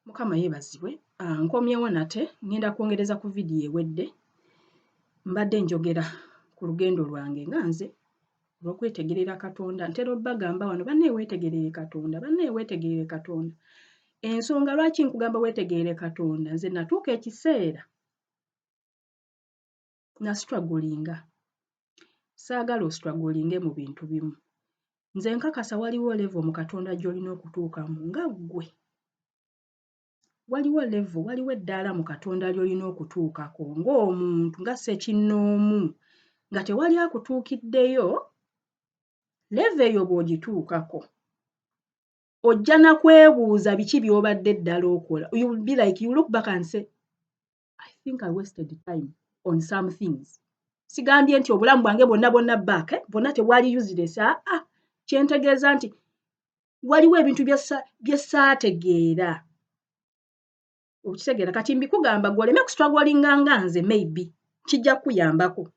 Mukama yeebazibwe. Nkomyewo nate ngenda kwongereza ku vidiyo ewedde. Mbadde njogera ku lugendo lwange nga nze olw'okwetegerera Katonda. Ntera obbagamba wano banne weetegerere Katonda, banne weetegerere Katonda. Ensonga lwaki nkugamba weetegerere Katonda, nze natuuka ekiseera nasitwagolinga. Saagala ositwagolinge mu bintu bimu. Nze nkakasa waliwo levo mu Katonda gy'olina okutuukamu nga ggwe. Waliwo levo, waliwo eddaala mu Katonda ly'olina okutuukako ng'omuntu, nga ssekinnoomu, nga tewali akutuukiddeyo. Levo eyo bw'ogituukako ojja na kwebuuza biki by'obadde ddala okola. You will be like, you look back and say, I think I wasted time on some things. Sigambye nti obulamu bwange bwonna back, bwonna tewali useless. Kyentegeeza nti waliwo ebintu bye saategeera. Okitegeera kati mbikugamba gwe oleme kustruglinga nga nze maybe kijja kuyambako.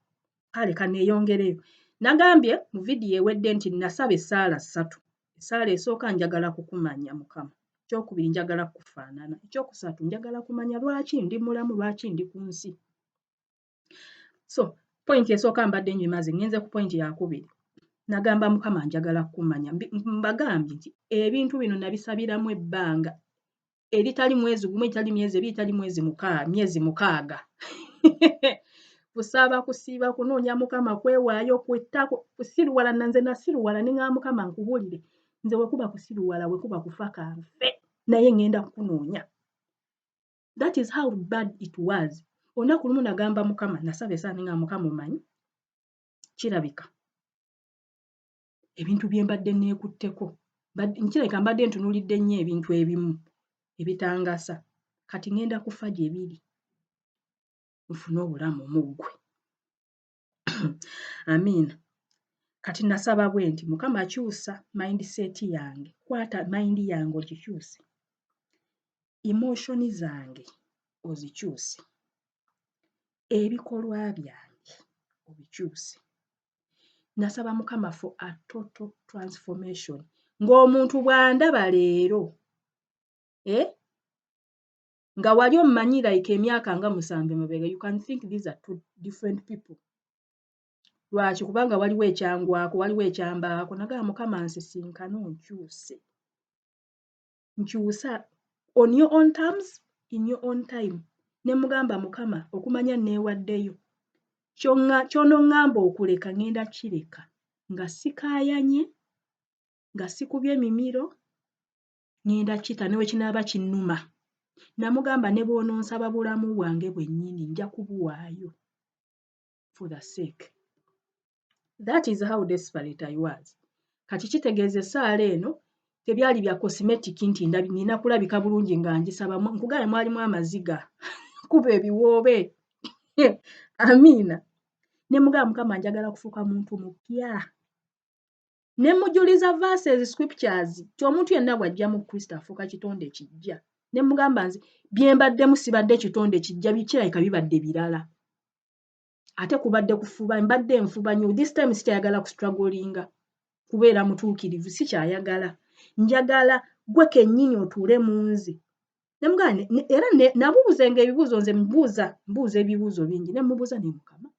Kale kaneeyongereyo. Nagambye mu vidiyo ewedde nti nasaba essaala 3. Essaala esooka njagala kukumanya Mukama. Ekyokubiri njagala kufaanana. Ekyokusatu njagala kumanya lwaki ndi mulamu, lwaki ndi ku nsi. So, point esooka mbadde ngimaze, ngenze ku point yakubiri. Nagamba Mukama njagala kumanya. Mbagambye nti ebintu bino nabisabiramu ebbanga eritali mwezi gumu, eritali myezi ebiri, eritali myezi 6. Kusaba, kusiiba, kunoonya Mukama, kwewaayo, kwettako, kusiruwala. Nanze nasiruwala ne ngamba Mukama nkubulire. Nze wekuba kusiruwala, wekuba kufa kanfe, naye ngenda kukunoonya. That is how bad it was. Olunaku lumu nagamba Mukama, nasaba essaala nga Mukama omanyi, kirabika ebintu bye mbadde neekutteko. Nkirabika mbadde ntunuulidde nnyo ebintu ebimu ebitangasa. Kati ngenda kufa gye biri. Nfune obulamu mu ggwe. Amiina. Kati nasaba bwe nti Mukama kyusa mindset yange. Kwata mind yange ogikyuse. Emotion zange ozikyuse. Ebikolwa byange obikyuse. Nasaba Mukama for a total transformation. Ng'omuntu bw'andaba leero, nga wali omumanyi like emyaka nga 7 emabega, you can think these are 2 different people. Lwaki? Kubanga waliwo ekyangwako, waliwo ekyambaako. Nagamba Mukama nsisinkana onkyuse. Nkyusa on your own terms, in your own time. Ne mugamba Mukama okumanya neewaddeyo. Ky'onoŋŋamba okuleka ngenda kireka. Nga sikaayanye, nga sikubye mimiro, ngenda kita ne wekinaaba kinnuma. Namugamba ne bw'ononsaba bulamu bwange bwennyini nja kubuwaayo for the sake. That is how desperate I was. Kati kitegeeza essaala eno tebyali bya cosmetic nti nina kulabika bulungi nga ngisaba. Nkugaye mwalimu amaziga kuba ebiwoobe. Amiina. Ne mugamba Mukama njagala kufuuka muntu mupya. Ne mujuliza verses, scriptures, ti omuntu yenna bw'ajja mu Kristo afuuka kitonde ekijja. Ne mugamba nze bye mbaddemu sibadde kitonde kijja, kirabika bibadde birala. Ate kubadde kufuba, mbadde nfuba nnyo. This time sikyayagala kustrugglinga kubeera mutuukirivu, sikyayagala. Njagala gwe kennyini otuule mu nze. Ne mugamba era nabuuzenga ebibuuzo, nze mbuuza ebibuuzo bingi. Ne mubuuza ne Mukama,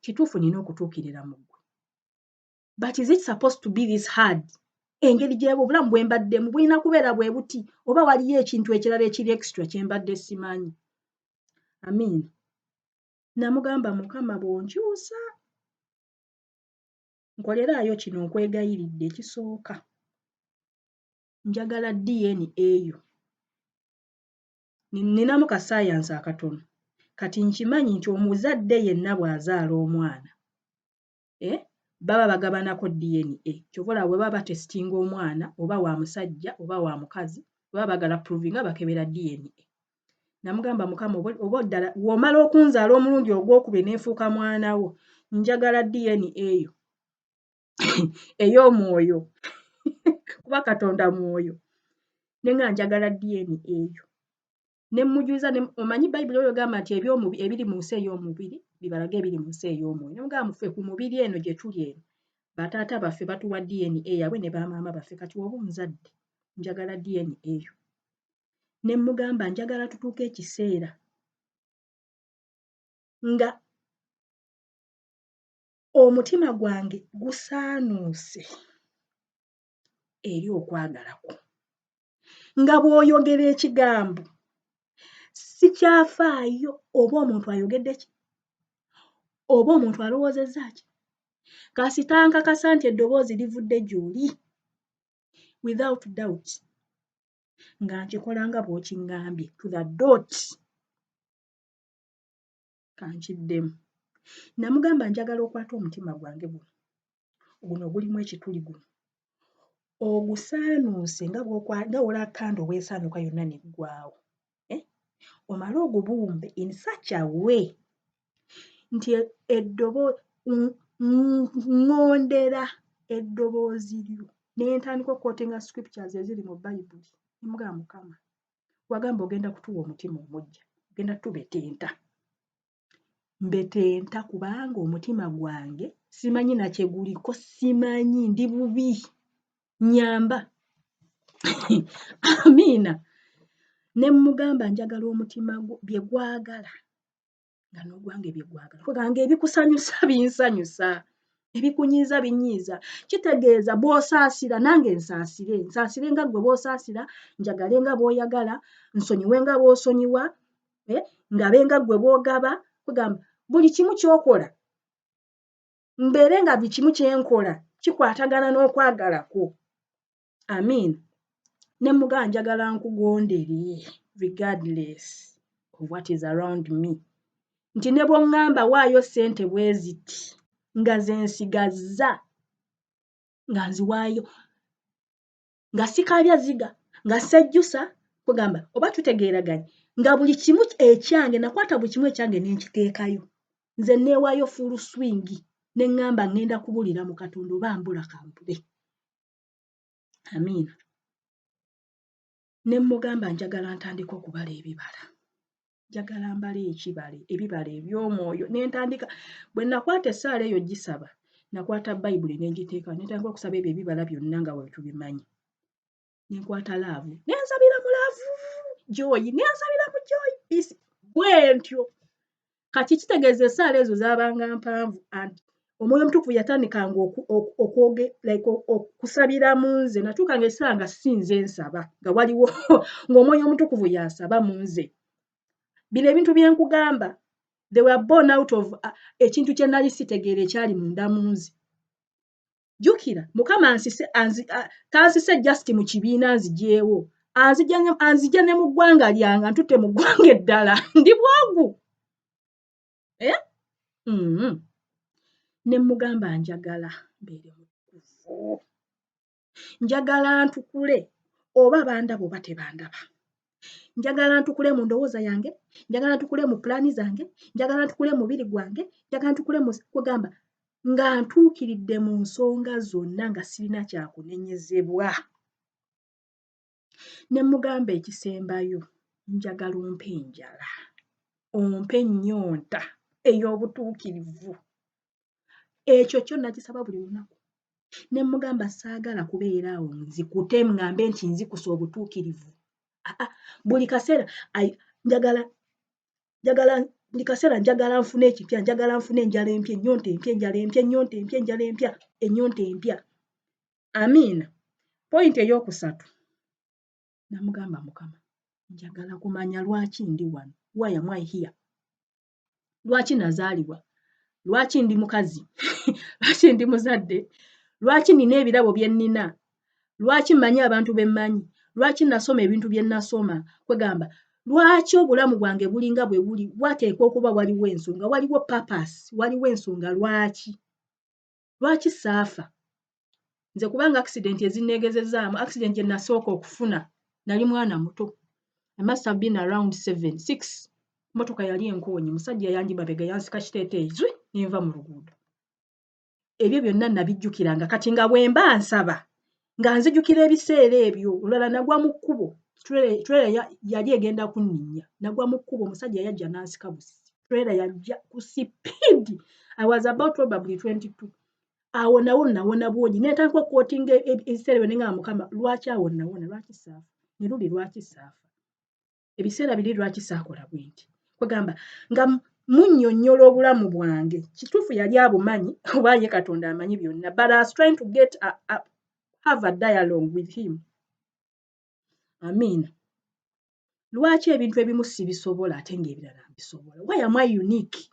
kituufu nina okutuukirira mu ggwe. But is it supposed to be this hard? Engeri gy'ebwo obulamu bwe mbaddemu bulina kubeera bwe buti, oba waliyo ekintu ekirala ekiri extra kye mbadde simanyi? Amiina. Namugamba Mukama bw'onkyusa, nkoleraayo kino nkwegayiridde. Ekisooka, njagala DNA eyo. Ninamu ka science akatono. Kati nkimanyi nti omuzadde yenna bw'azaala omwana, baba bagabanako DNA. Kyova bwe baba batestinga omwana oba wa musajja oba wa mukazi, baba bagala provinga bakebera DNA. Namugamba Mukama oba ddala w'omala okunzaala omulundi ogwokubiri n'enfuuka mwana wo, njagala DNA eyo ey'omwoyo. Kuba Katonda mwoyo. Ne nga njagala DNA eyo. Ne mmujuliza, omanyi Bayibuli oyo gamba nti ebiri mu nsi ey'omubiri bibalaga ebiri mu nsi ey'omwoyo. Ne mugamba ffe ku mubiri eno gye tuli eno, bataata baffe batuwa DNA yabwe ne bamaama baffe. Kati woba omuzadde njagala DNA eyo. Ne mugamba njagala tutuuke ekiseera nga omutima gwange gusaanuuse eri okwagala kwo. Nga bw'oyogera ekigambo sikyafaayo oba omuntu ayogedde ki, oba omuntu alowoozezza ki. Kasita nkakasa nti eddoboozi livudde gy'oli without doubt nga nkikola nga bw'okiŋŋambye to the dot. Kankiddemu. Namugamba njagala okwata omutima gwange guno ogulimu ekituli guno ogusaanuuse nga wola kando weesaanuuka yonna neggwaawo, omale ogubumbe in such a way nti ŋŋondera eddoboozi lyo ne ntandika okwotenga scriptures eziri mu Bayibuli. Nemugamba Mukama, wagamba ogenda kutuwa omutima omuggya, ogenda tubetenta. Mbetenta kubanga omutima gwange simanyi na kye guliko, simanyi, ndi bubi, nyamba. Amiina. Ne mugamba njagala omutima bye gwagala nga n'ogwange bye gwagala. Kugamba ebikusanyusa binsanyusa, ebikunyiiza binyiiza. Kitegeeza bw'osaasira nange nsaasire nga gwe bw'osaasira, njagale nga bw'oyagala, nsonyiwe nga bw'osonyiwa, ngabe nga gwe bw'ogaba. Kugamba buli kimu ky'okola mbeere nga buli kimu kye nkola kikwatagana n'okwagala kwo. Amiina. Ne mugamba njagala nkugondere regardless of what is around me. Nti ne bw'oŋŋamba waayo ssente bwe ziti nga ze nsigazza nga nziwaayo nga sikalya ziga nga sejjusa. Kugamba oba tutegeeraganye nga buli kimu ekyange nakwata buli kimu ekyange ne nkiteekayo, nze neewaayo full swing ne ŋŋamba ŋŋenda kubulira mu Katonda oba mbula kampule. Amiina. Ne mugamba njagala ntandika okubala ebibala, njagala mbala ebibala eby'omwoyo. Ne ntandika bwe nakwata essaala eyo gisaba, nakwata Bayibuli ne ngiteeka, ne ntandika okusaba ebyo ebibala byonna nga bwe tubimanyi. Ne nkwata laavu ne nsabira mu laavu, joyi ne nsabira mu joyi, peace. Bwe ntyo. Kati kitegeeza essaala ezo zaabanga mpanvu. Omwoyo Omutukuvu yatandikanga okusabira mu nze. Natuukanga ekiseera nga si nze nsaba, nga waliwo ng'Omwoyo Omutukuvu y'asaba mu nze. Bino ebintu bye nkugamba, they were born out of ekintu kye nali sitegeera ekyali munda mu nze. Jjukira, Mukama tansise just mu kibiina nzigyewo, anzigya ne mu ggwanga lyange, antutte mu ggwanga eddala. Ndi bwogu. Ne mugamba njagala mbeere mutukuvu, njagala ntukule oba bandaba oba tebandaba, njagala ntukule mu ndowooza yange, njagala ntukule mu pulaani zange, njagala ntukule mu mubiri gwange, njagala ntukule mu kugamba nga ntuukiridde mu nsonga zonna nga sirina kyakunenyezebwa. Ne mugamba ekisembayo njagala ompe enjala, ompe ennyonta ey'obutuukirivu. Ekyo kyo nakisaba buli lunaku. Ne mugamba saagala kubeera awo nzikute ŋŋambe nti nzikusa obutuukirivu. Buli kaseera njagala nfune ekipya, njagala nfune enjala empya, ennyonta empya, enjala empya, ennyonta empya, enjala empya, ennyonta empya. Amiina. Point ey'okusatu. Namugamba Mukama, njagala kumanya lwaki ndi wano. Why am I here? Lwaki nazaalibwa? Lwaki ndi mukazi? Lwaki ndi muzadde? Lwaki nina ebirabo bye nnina? Lwaki mmanyi abantu be mmanyi? Lwaki nasoma ebintu bye nasoma? Kwegamba lwaki obulamu bwange bulinga bwe buli? Wateekwa okuba waliwo ensonga, waliwo purpose, waliwo ensonga lwaki? Lwaki saafa? Nze kubanga accident ezinneegezezaamu, accident gye nasooka okufuna nali mwana muto. I must have been around 6. Motoka yali enkoonyi, musajja yanjimabega yansika kiteeteeyi nenva mu luguudo. Ebyo byonna nabijjukiranga. Kati nga bwe mba nsaba nga nzijukira ebiseera ebyo, olulala nagwa mu kkubo, trailer yali egenda kunninnya, nagwa mu kkubo, omusajja yajja n'ansika busi, trailer yajja ku sipiidi. I was about probably 22. awo nawo nawona bwonyi netandika okwotinga ebiseera byo nenga Mukama lwaki awo nawona lwaki saafa ne luli lwaki saafa ebiseera biri lwaki saakola bwenti kwegamba nga munnyonnyola obulamu bwange kituufu yali abumanyi oba ye Katonda amanyi byonna but I was trying to get have a dialogue with him. Amiina. Lwaki ebintu ebimu sibisobola ate ng'ebirala mbisobola? Why am I unique?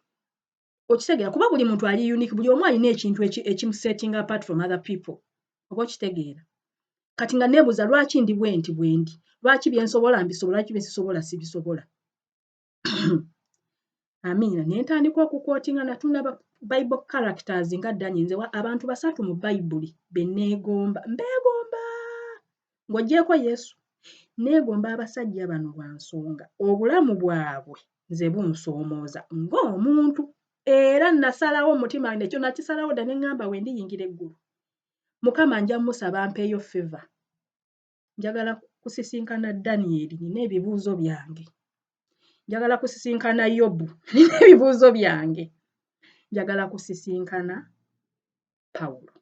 Okitegeera kuba buli muntu ali unique, buli omu alina ekintu ekimusetting apart from other people. Oba okitegeera? Kati nga neebuuza lwaki ndi bwenti bwendi? Lwaki byensobola mbisobola, lwaki byensisobola sibisobola? Amiina. Ne ntandika okukootinga natunda Bible characters nga Daniel. Nze abantu basatu mu Bayibuli be neegomba. Mbeegomba! Ng'oggyeko Yesu. Neegomba abasajja bano lwa nsonga obulamu bwabwe nze bunsoomooza ng'omuntu era nasalawo omutima wange ekyo nakisalawo dda ne ŋŋamba we ndiyingira eggulu Mukama nja musaba mpeeyo favor. Njagala kusisinkana Daniel nina ebibuuzo byange. Njagala kusisinkana Yobu nina ebibuuzo byange. Njagala kusisinkana Pawulo.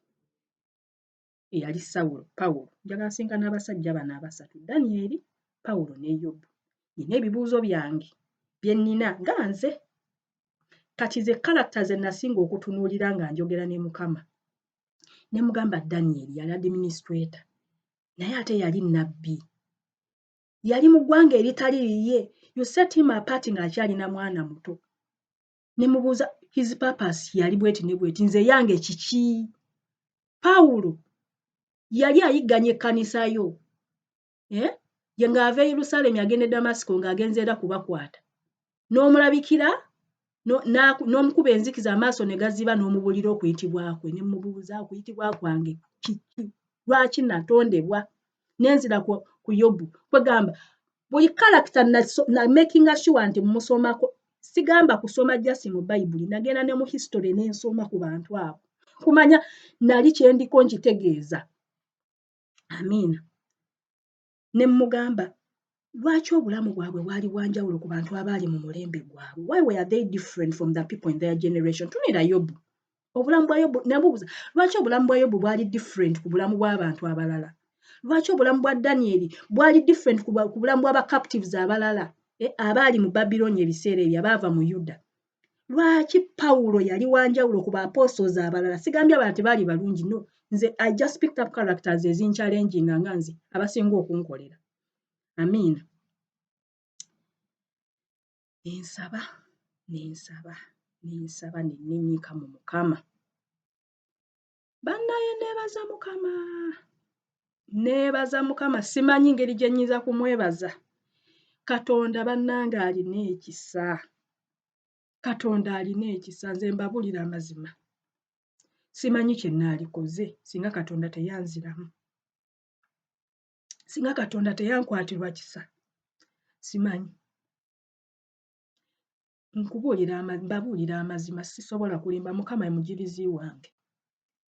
Eyali Sawulo, Pawulo. Njagala kusisinkana abasajja bano abasatu, Daniel, Pawulo ne Yobu. Nina ebibuuzo byange bye nnina nga nze. Kati ze character ze nasinga okutunuulira nga njogera ne Mukama. Ne mugamba Daniel yali administrator. Naye ate yali nnabbi. Yali mu ggwanga eritali liye. You set him apart ng'akyalina mwana muto. Ne mubuuza his purpose yali bweti ne bweti. Nze yange kiki? Pawulo yali ayigganya ekkanisa yo. Ye ng'ava e Yerusalemu agenda e Damasiko ng'agenze era kubakwata. N'omulabikira n'omukuba enzikiza amaaso ne gaziba n'omubulira okuyitibwa kwe. Ne mubuuza okuyitibwa kwange kiki? Lwaki natondebwa? Nenzira ku Yobu. Kwegamba buli character na making sure nti musomako. Sigamba kusoma just mu Bayibuli. Nagenda ne mu history n'ensoma ku bantu abo. Kumanya nali kye ndiko nkitegeeza. Amiina. Ne mugamba lwaki obulamu bwabwe bwali bwanjawulo ku bantu abaali mu mulembe gwabwe? Why were they different from the people in their generation? Tunira Yobu. Obulamu bwa Yobu nabuuza lwaki obulamu bwa Yobu bwali different ku bulamu bw'abantu abalala? Lwaki obulamu bwa Daniel bwali different ku bulamu bw'aba captives abalala abaali mu Babiloni ebiseera ebyo abaava mu Yuda? Lwaki Pawulo yali wanjawulo ku ba apostles abalala? Sigambye abalala tebaali balungi, no. Nze I just picked up characters ezinchallenging nga nze abasinga okunkolera. Amiina. Nensaba nennenyika mu Mukama. Bannaye neebaza Mukama. Simanyi ngeri gye nnyinza kumwebaza. Katonda bannange alina ekisa. Katonda alina ekisa. Nze mbabulira amazima. Simanyi kye naalikoze singa Katonda teyanziramu. Singa Katonda teyankwatirwa kisa. Simanyi. Mbabuulira amazima sisobola kulimba. Mukama ye mujulizi wange.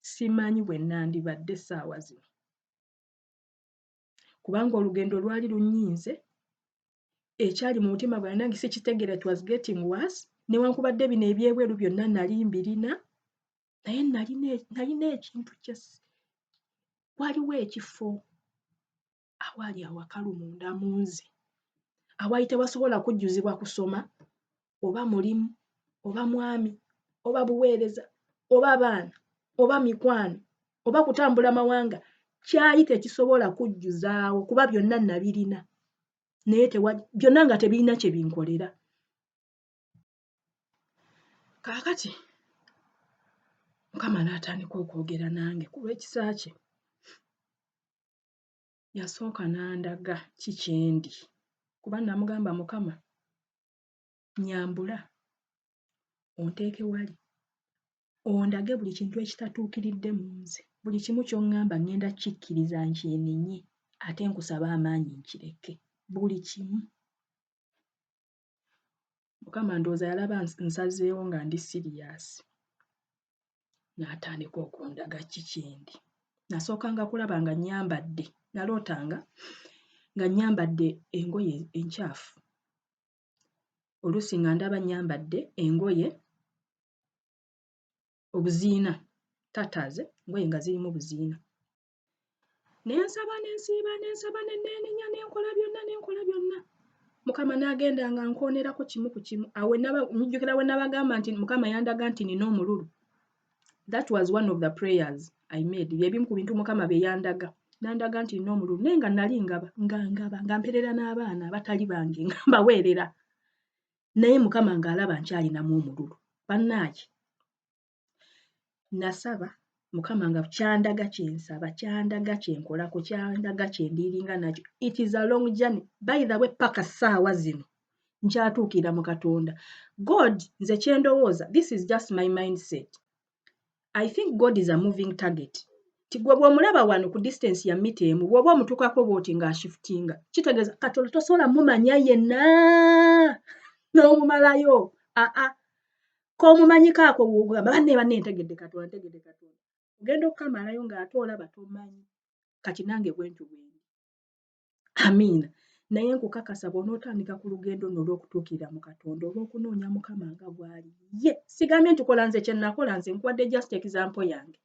Simanyi bwe nandibadde essaawa zino. Kubanga olugendo lwali lunnyize. Ekyali mu mutima gwange nange sikitegeera, it was getting worse. Newankubadde bino ebyebweru byonna nali mbirina. Naye nalina ekintu waliwo ekifo awaali awakalu munda mu nze. Awaali tewasobola kujjuzibwa kusoma, oba mulimu, oba mwami, oba buweereza, oba baana, oba mikwano, oba kutambula mawanga. Kyali tekisobola kujjuzaawo kuba byonna nabirina. Naye byonna nga tebirina kye binkolera. Kaakati Mukama n'atandika okwogera nange ku lw'ekisa kye. Yasooka n'andaga kikyendi kuba namugamba Mukama nyambula onteeke wali ondage buli kintu ekitatuukiridde mu nze. Buli kimu ky'oŋŋamba ŋŋenda kikkiriza nkyenenye ate nkusaba amaanyi nkireke. Buli kimu. Mukama ndowooza yalaba nsazeewo nga ndi siriyasi. N'atandika okundaga kikyendi. Nasookanga kulaba nga nnyambadde. Nalootanga nga nnyambadde engoye enkyafu. Oluusi nga ndaba nnyambadde engoye obuziina tataze ngoye nga zirimu buziina. Nensaba neneenenya nenkola byonna. Mukama n'agenda nga nkonerako kimu ku kimu. Awo nnyijjukira we nabagamba nti Mukama yandaga nti nina omululu. That was one of the prayers I made. Byebimu ku bintu Mukama bye yandaga. Nandaga nti nina omululu naye nga nali nga mperera n'abaana abatali bange nga mbaweerera. Naye Mukama ng'alaba nkyalinamu omululu. Bannaaki nasaba Mukama nga kyandaga kyensaba, kyandaga kyenkolako, kyandaga kyendiiringa nakyo. It is a long journey. By the way, paka ssaawa zino nkyatuukira mu Katonda. God nze kyendowooza, this is just my mindset. I think God is a moving target. Tigwe bw'omulaba wano ku distance ya mita emu, bw'oba omutuukako bw'oti ng'ashiftinga, kitegeeza Katonda tosobola mumanya yenna n'omumalayo. K'omumanyiko ako bw'ogamba banne ntegedde Katonda. Ogenda okukamalayo ng'ate olaba tomanyi. Kati nange bwentu bwendi. Amiina. Naye nkukakasa bw'onootandika ku lugendo luno olw'okutuukira mu Katonda, olw'okunoonya Mukama nga bw'ali. Sigambye nti kola nze kye nakola, nze nkuwadde just example yange.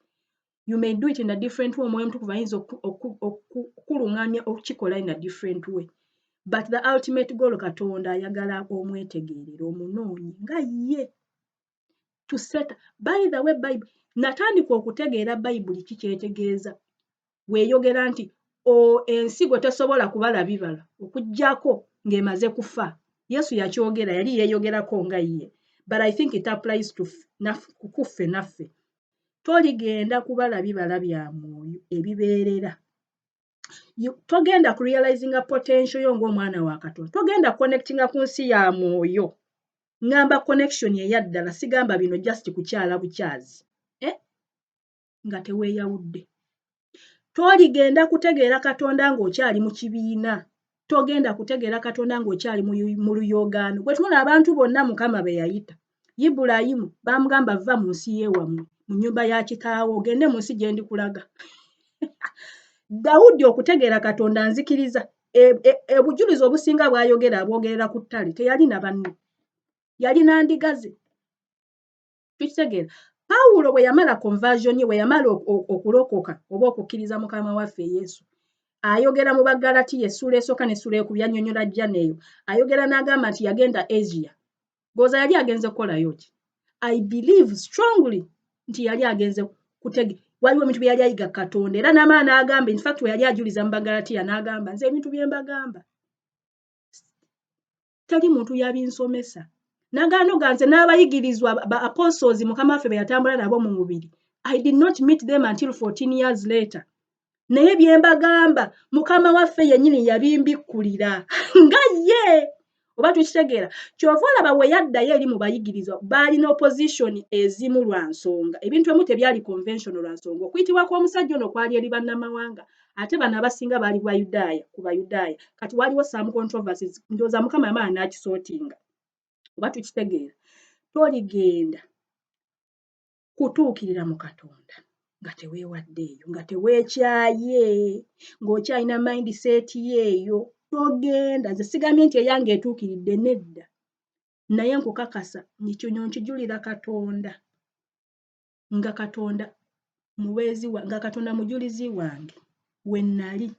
You may do it in a different way. Omwoyo Omutukuvu ayinza okukuluŋŋamya okukikola in a different way. But the ultimate goal Katonda ayagala omwetegeerera, omunoonyi nga ye. To set, by the way, Bible, natandika okutegeera Bayibuli kikyetegeeza. Weeyogera nti ensigo tesobola kubala bibala okuggyako ng'emaze kufa. Yesu yakyogera, yali yeeyogerako nga ye. But I think it applies to kuffe naffe. Toligenda kubala bibala bya mwoyo ebibeerera. Togenda ku realizinga potential yo ng'omwana wa Katonda. Togenda connectinga ku nsi ya mwoyo. Ngamba connection eyaddala, sigamba bino just kukyala bukyazi. Nga teweeyawudde. Toligenda kutegeera Katonda ng'okyali mu kibiina. Togenda kutegeera Katonda ng'okyali mu luyoogaano. Bwe tunula abantu bonna Mukama be yayita. Ibulayimu bamugamba vva mu nsi y'ewammwe, mu nnyumba ya kitaawo, ogende mu nsi gye ndikulaga. Dawudi okutegeera Katonda nzikiriza. Obujulizi obusinga bw'ayogera abwogerera ku ttale. Teyali na banne. Yali nandigaze. Tukitegeera. Pawulo bwe yamala conversion ye, bwe yamala okulokoka oba okukkiriza Mukama waffe Yesu, ayogera mu Bagalatiya essula esooka n'essula ey'okubiri, yannyonnyola Janeeyo, ayogera n'agamba nti yagenda Asia. Goza yali agenze kukolayo ki? I believe strongly nti yali agenze waliwo ebintu bye yali ayiga Katonda, era n'amaana n'agamba, in fact we yali ajuliza mu Bagalatiya n'agamba nze ebintu bye mbagamba teri muntu yabinsomesa. Nagano ganze n'abayigirizwa ba apostles Mukama waffe be yatambula nabo mu mubiri. I did not meet them until 14 years later. Naye bye mbagamba Mukama waffe yennyini yabimbikkulira nga ye. Oba tukitegeera. Kyova olaba we yaddayo eri mu bayigirizwa baalina opposition ezimu lwa nsonga. Ebintu ebimu tebyali conventional lwa nsonga. Okuyitibwa kw'omusajja ono kwali eri bannamawanga. Ate bano abasinga baali ku Bayudaaya. Kati waliwo some controversies. Ndowooza Mukama yamala n'akisootinga. Oba tukitegeera. Toligenda kutuukirira mu Katonda nga teweewaddeeyo, nga teweekyaye, ng'okyalina mindset yeeyo. Togenda. Nze sigambye nti eyange etuukiridde, nedda. Naye nkukakasa kino nkijulira Katonda. Nga Katonda mujulizi wange. We nnali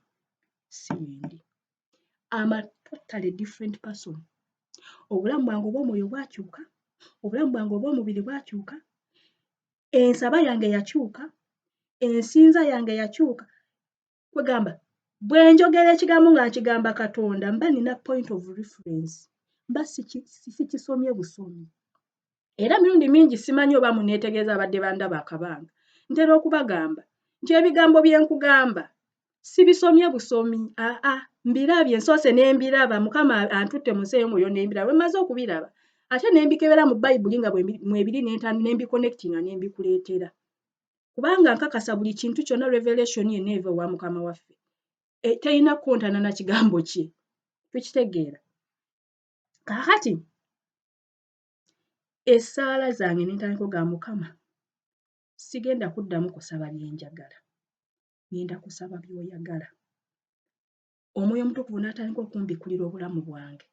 sindi. I'm a totally different person. Obulamu bwange obw'omwoyo bwakyuka, obulamu bwange obw'omubiri bwakyuka, ensaba yange yakyuka, ensinza yange yakyuka. Kwegamba bwe njogera ekigambo nga nkigamba Katonda mba nina point of reference. Mba sikisomye busomi. Era mirundi mingi simanyi oba muneetegeeza abadde bandaba akabanga. Ntera okubagamba nti ebigambo bye nkugamba sibisomye busomi. Mbirabye nsoose n'embiraba. Mukama antutte mu nsi ey'omwoyo n'embiraba. Bwe mmaze okubiraba ate n'embikebera mu Bayibuli nga mwebiri n'embiconnectinga n'embikuleetera. Kubanga nkakasa buli kintu kyonna revelation yenna eva wa Mukama waffe. Terina kukontana na kigambo kye. Tukitegeera. Kaakati essaala zange n'entandika ga Mukama, sigenda kuddamu kusaba byenjagala. Ngenda kusaba by'oyagala. Omwoyo Omutukuvu n'atandika okumbikkulira obulamu bwange.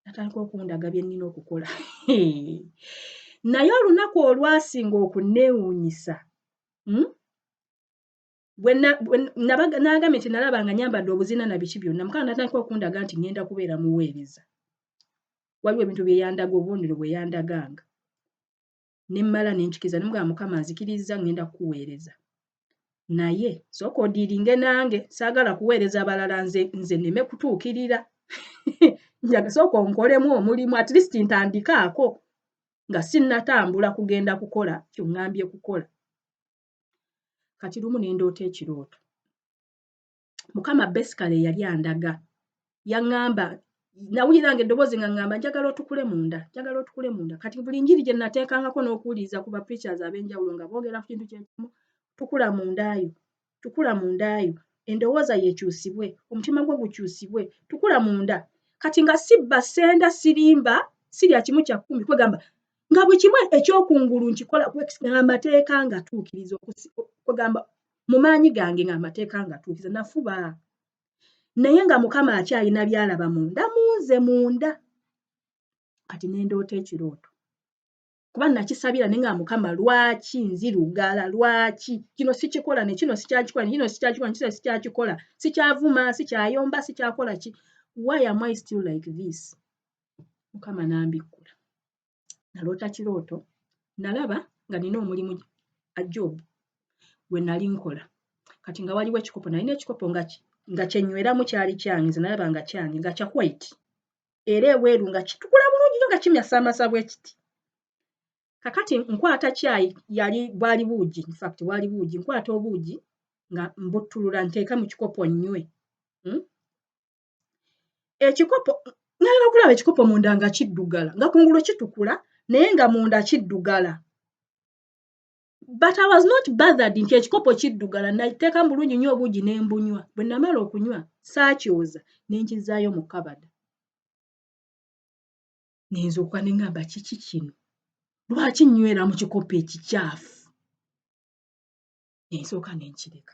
N'atandika okundaga bye nnina okukola. naye olunaku olwasinga okunneewuunyisa n'agambye nti nalaba nga nyambadde obuzina na biki byonna mukama natandika okundaga nti ŋŋenda kubeera muweereza. Waliwo ebintu bye yandaga, obubonero bwe yandaganga. Ne mmala ne nkikiza ne mugamba Mukama nzikiriza ŋŋenda kukuweereza. Naye sooka odiiringe nange, saagala kuweereza abalala nze nneme kutuukirira. Njaga sooka onkolemu omulimu at least ntandikaako nga sinnatambula kugenda kukola ky'oŋŋambye kukola. Kati lumu ne ndoota ekirooto. Mukama basically yali andaga. Yaŋŋamba, nawuliranga eddoboozi nga ŋŋamba njagala otukule munda, njagala otukule munda. Kati buli njiri gye nateekangako n'okuwuliriza ku ba preachers ab'enjawulo nga boogera ku kintu kyekimu, tukula mundaayo, tukula mundaayo, endowooza yeekyusibwe, omutima gwo gukyusibwe, tukula munda. Kati nga sibba ssenda sirimba, sirya kimu kya kkumi, kwegamba nga buli kimu ekyokungulu nkikola amateeka nga tuukiriza, kwegamba mu maanyi gange nga amateeka nga tuukiriza. Nafuba naye nga Mukama akyalina by'alaba munda munze munda. Kati ne ndoota ekirooto. Kuba nakisabira naye nga Mukama lwaki nzirugala, lwaki kino sikikola ne kino sikyakikola ne kino sikyakikola ne kino sikyakikola, sikyavuma, sikyayomba, sikyakola ki? Why am I still like this? Mukama n'ambikkula. Naloota kirooto, nalaba nga nina omulimu Job gwe nali nkola. Kati nga waliwo ekikopo, nalina ekikopo nga kyenyweramu kyali kyange, nze nalaba nga kyange, nga kya white. Era ebweru nga kitukula bulungi nnyo nga kimyasamasa bwe kiti. Kakati nkwata caayi bwali buugi, in fact bwali buugi, nkwata obuugi nga mbuttulula nteeka mu kikopo nnywe. Ekikopo, nalaba okulaba ekikopo munda nga kiddugala, nga kungulu kitukula naye nga munda kiddugala. But I was not bothered nti ekikopo kiddugala, nateeka mu bulungi nnyo obuugi ne mbunywa. Bwe namala okunywa saakyoza ne nkizaayo mu kabada. Ne nzuukuka ne ŋŋamba kiki kino? Lwaki nnywera mu kikopo ekikyafu? Ne nsooka ne nkireka.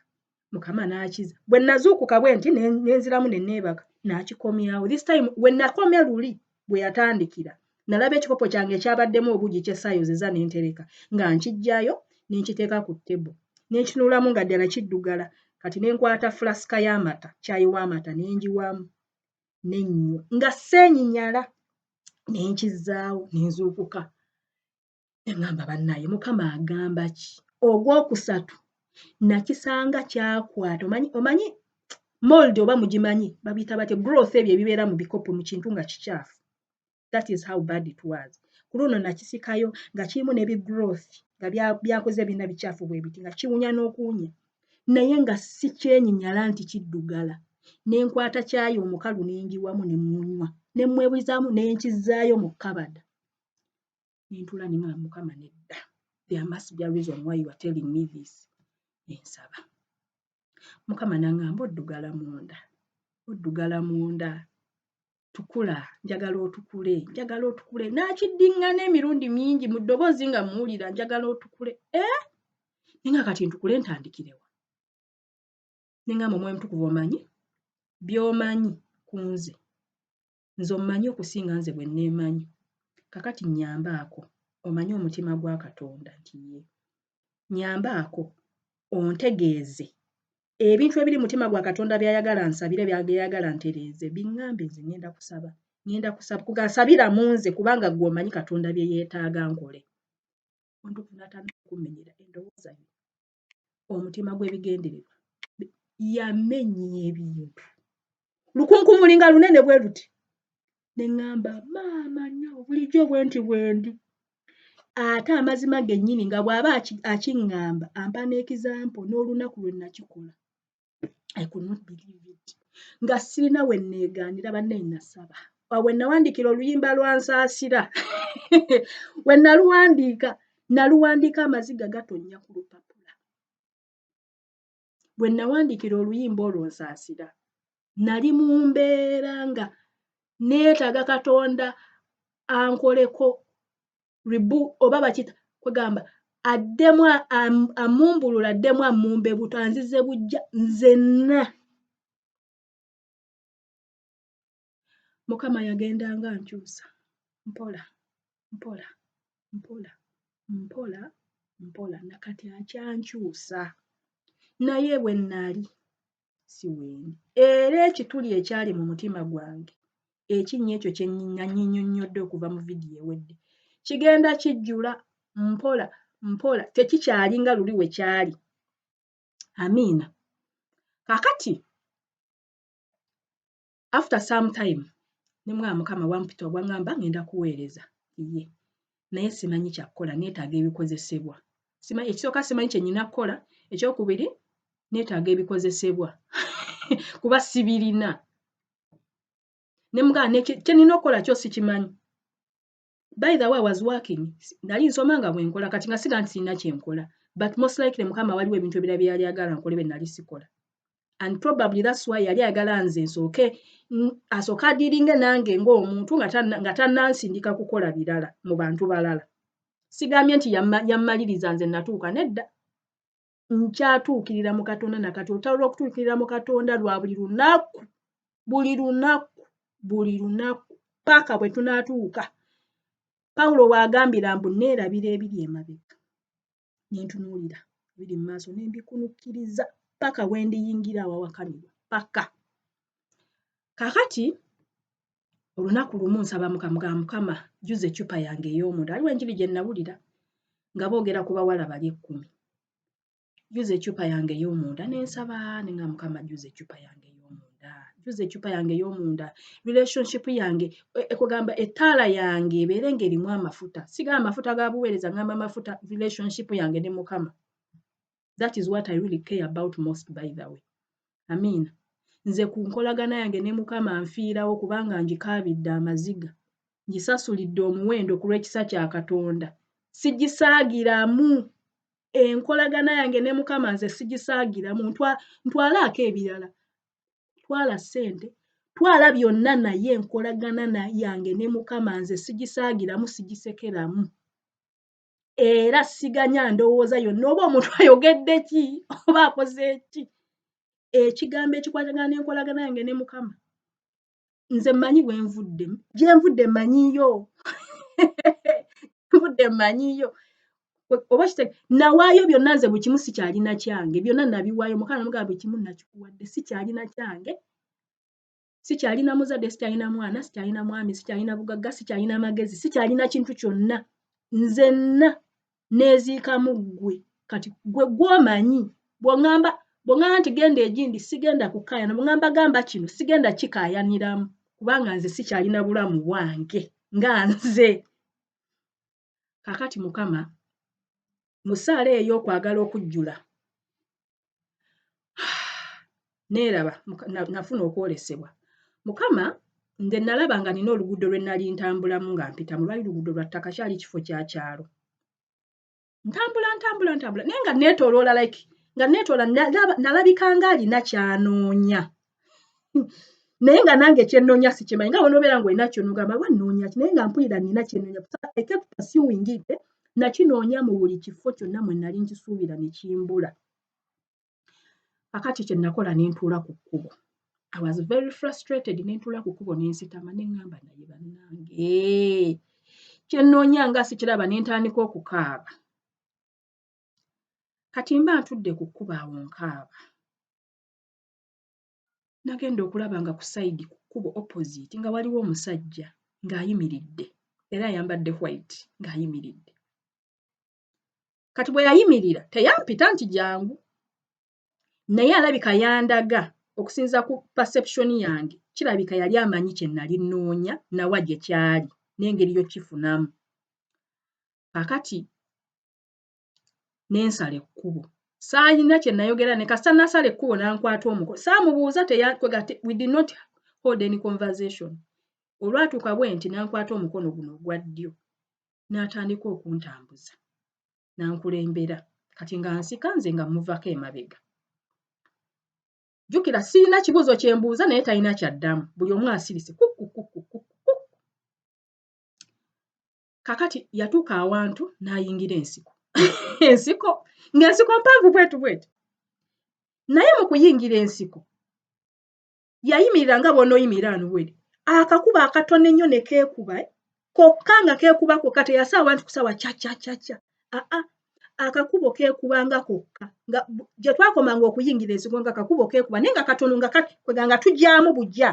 Mukama n'akiza. Bwe nazuukuka bwe nti ne nziramu ne neebaka, n'akikomyawo. This time we nakomye luli bwe yatandikira, nalaba ekikopo kyange ekyabaddemu obuugi kye saayozeza ne ntereka, nga nkijjayo ne nkiteeka ku ttebo. Ne nkitunulamu nga ddala kiddugala. Kati ne nkwata fulasika y'amata, caayi w'amata ne ngiwamu ne nnywa nga seenyinyala. Ne nkizaawo ne nzuukuka. Ne ŋŋamba bannaaye Mukama agamba ki? Ogwokusatu nakisanga kyakwata. Omanyi mold oba mugimanyi babiyita bate, growth ebyo ebibeera mu bikopo mu kintu nga kikyafu. That is how bad it was. Ku luno nakisikayo nga kirimu n'ebigrowth nga byakoze bina bikyafu bwe biti nga kiwunya n'okuwunya. Naye nga si kyenyinyala nti kiddugala. Ne nkwata caayi omukalu ne ngiwamu ne munywa. Ne mwebuzaamu ne nkizaayo mu kabada. Ne ntuula ne ŋŋamba Mukama nedda. There must be a reason why you are telling me this. Ne nsaba. Mukama n'aŋŋamba oddugala munda. Oddugala munda. Tukula, njagala otukule, njagala otukule. N'akiddiŋŋana emirundi mingi mu ddoboozi nga muwulira njagala otukule. Ninga kati ntukule ntandikirewa. Ningamba Omwoyo Mutukuvu omanyi by'omanyi ku nze. Nze omanyi okusinga nze bwe neemanyi. Kakati nnyambaako omanyi omutima gwa Katonda nti ye. Nnyambaako ontegeeze ebintu ebiri mu mutima gwa Katonda by'ayagala nsabire by'ayagala ntereeze biŋŋambe nze ngenda kusaba. Ngenda kusaba kugasabira mu nze kubanga ggwe omanyi Katonda bye yeetaaga nkole. Ontukuvu n'atandika okummenyera endowooza ye. Omutima gw'ebigendererwa. Yamenya ebintu. Lukunkumuli nga lunene bwe luti. Ne ŋŋamba maama nnyo bulijjo bwe nti bwendi. Ate amazima gennyini nga bw'aba akiŋŋamba ampa n'ekizampo n'olunaku lwe nakikola. I could not believe it. Nga sirina we nneegaanira banne nasaba. We nawandiikira oluyimba lwansaasira. We naluwandiika amaziga gatonnya ku lupapula. Bwe nawandiikira oluyimba olwo nsaasira. Nali mu mbeera nga neetaaga Katonda ankoleko oba bakita kwegamba addemu amumbulula addemu amumbe buto anzize bujja nzenna. Mukama yagendanga nkyusa mpola mpola mpola mpola nakati akyankyusa naye bwe nali si wendi era ekituli ekyali mu mutima gwange ekinnya ekyo kye nnyinnyonnyodde okuva mu vidiyo ewedde kigenda kijjula mpola tekikyali nga luli we kyali. Amiina. Kakati after some time ne mwana Mukama wampita obwangamba ngenda kuweereza ye naye simanyi kyakkola neetaaga ebikozesebwa. Ekisooka simanyi kye nnyina kukola, ekyokubiri neetaaga ebikozesebwa kuba sibirina. Ne mugamba kye nina okukola kyo sikimanyi. By the way, I was working. Nali nsoma nga bwe nkola kati nga siga nti sirina kye nkola. But most likely Mukama waliwo ebintu ebirala bye yali agala nkole bye nali sikola. And probably that's why yali ayagala nze asooka adiiringe nange ng'omuntu nga tannansindika kukola birala mu bantu balala. Sigambye nti yammaliriza nze natuuka nedda. Nkyatuukirira mu Katonda nakati olutalo lw'okutuukirira mu Katonda lwa buli lunaku paka bwe tunaatuuka. Pawulo w'agambira mbu neerabira ebiri emabega ne ntunuulira ebiri mu maaso ne mbikunukkiriza paka we ndiyingira awawakanirwa paka. Kakati olunaku lumu nsaba Mukama jjuza eccupa yange ey'omunda. Aliwo enjiri gye nawulira nga boogera ku bawala bali 10. Jjuza eccupa yange ey'omunda ne nsaba ne nga Mukama jjuza eccupa yange ey'omunda. Jjuza eccupa yange ey'omunda. Relationship yange ekugamba ettaala yange ebeere ng'erimu amafuta. Sigaba amafuta ga buweereza ngamba amafuta relationship yange ne Mukama. That is what I really care about most, by the way. Amiina. Nze ku nkolagana yange ne Mukama nfiirawo kubanga ngikaabidde amaziga. Ngisasulidde omuwendo ku lw'ekisa kya Katonda. Sigisaagiramu. Enkolagana yange ne Mukama nze sigisaagiramu. Ntwalaako ebirala. Twala ssente. Twala byonna naye enkolagana yange ne Mukama nze sigisaagiramu, sigisekeramu. Era siganya ndowooza yonna oba omuntu ayogedde ki oba akoze ki. Ekigambo ekikwatagana n'enkolagana yange ne Mukama. Nze mmanyi bwe nvudde. Gye nvudde mmanyiyo. Nvudde mmanyiyo. Oba kitege nawaayo byonna nze buli kimu sikyalina kyange. Byonna nabiwaayo. Mukama namugamba buli kimu nakikuwadde sikyalina kyange. Sikyalina muzadde, sikyalina mwana, sikyalina mwami, sikyalina bugagga, sikyalina magezi, sikyalina kintu kyonna. Nzenna neeziikamu ggwe. Kati ggwe gw'omanyi. Bw'oŋŋamba nti genda egindi sigenda kukaayana. Bw'oŋŋamba gamba kino sigenda kikaayaniramu kubanga nze sikyalina bulamu bwange nga nze. Kakati Mukama mu ssaala eyo okwagala okujjula neeraba nafuna okwolesebwa. Mukama nze nalaba nga nina oluguudo lwe nali ntambulamu nga mpitamu lwali luguudo lwa ttaka kyali kifo kya kyalo. Ntambula naye nga neetooloola nga neetoola nalabika nga alina kyanoonya. Naye nga nange kyennoonya sikimanyi nga bw'onoobeera ng'olina ky'onogamba lwannoonya ki naye nga mpulira nina kyennoonya. I kept pursuing it. Nakinoonya mu buli kifo kyonna mwe nali nkisuubira ne kimbula. Kakati kye nakola ne ntuula ku kkubo. I was very frustrated ne ntuula ku kkubo ne nsitama ne ŋŋamba naye bannange. Kyennoonya nga sikiraba ne ntandika okukaaba. Kati mba ntudde ku kkubo awo nkaaba. Nagenda okulaba nga ku sayidi ku kkubo opposite nga waliwo omusajja ng'ayimiridde era ayambadde white ng'ayimiridde. Kati bwe yayimirira teyampita nti jangu. Naye alabika yandaga okusinza ku perception yange. Kirabika yali amanyi kye nali nnoonya nawa gye kyali n'engeri y'okifunamu. Kakati n'ensala ekkubo. Saayina kye nayogera ne kasita nasala ekkubo n'ankwata omukono. Saamubuuza we did not hold any conversation. Olwatuuka bwe nti n'ankwata omukono guno ogwa ddyo n'atandika okuntambuza. N'ankulembera kati nga nsika nze nga muvako emabega. Jjukira sirina kibuuzo kye mbuuza naye talina kyaddamu. Buli omu asirise. Kakati yatuuka awantu n'ayingira ensiko. Ng'ensiko mpanvu bwetu. Naye mu kuyingira ensiko yayimirira nga bw'onooyimirira anuwere. Akakuba akatono ennyo ne keekuba kokka nga keekuba kokka teyasaawa nti kusaawa ca. akakubo keekubanga kokka gye twakomanga okuyingira ensiko nga akakubo keekuba naye nga katono nga tujyamu bujja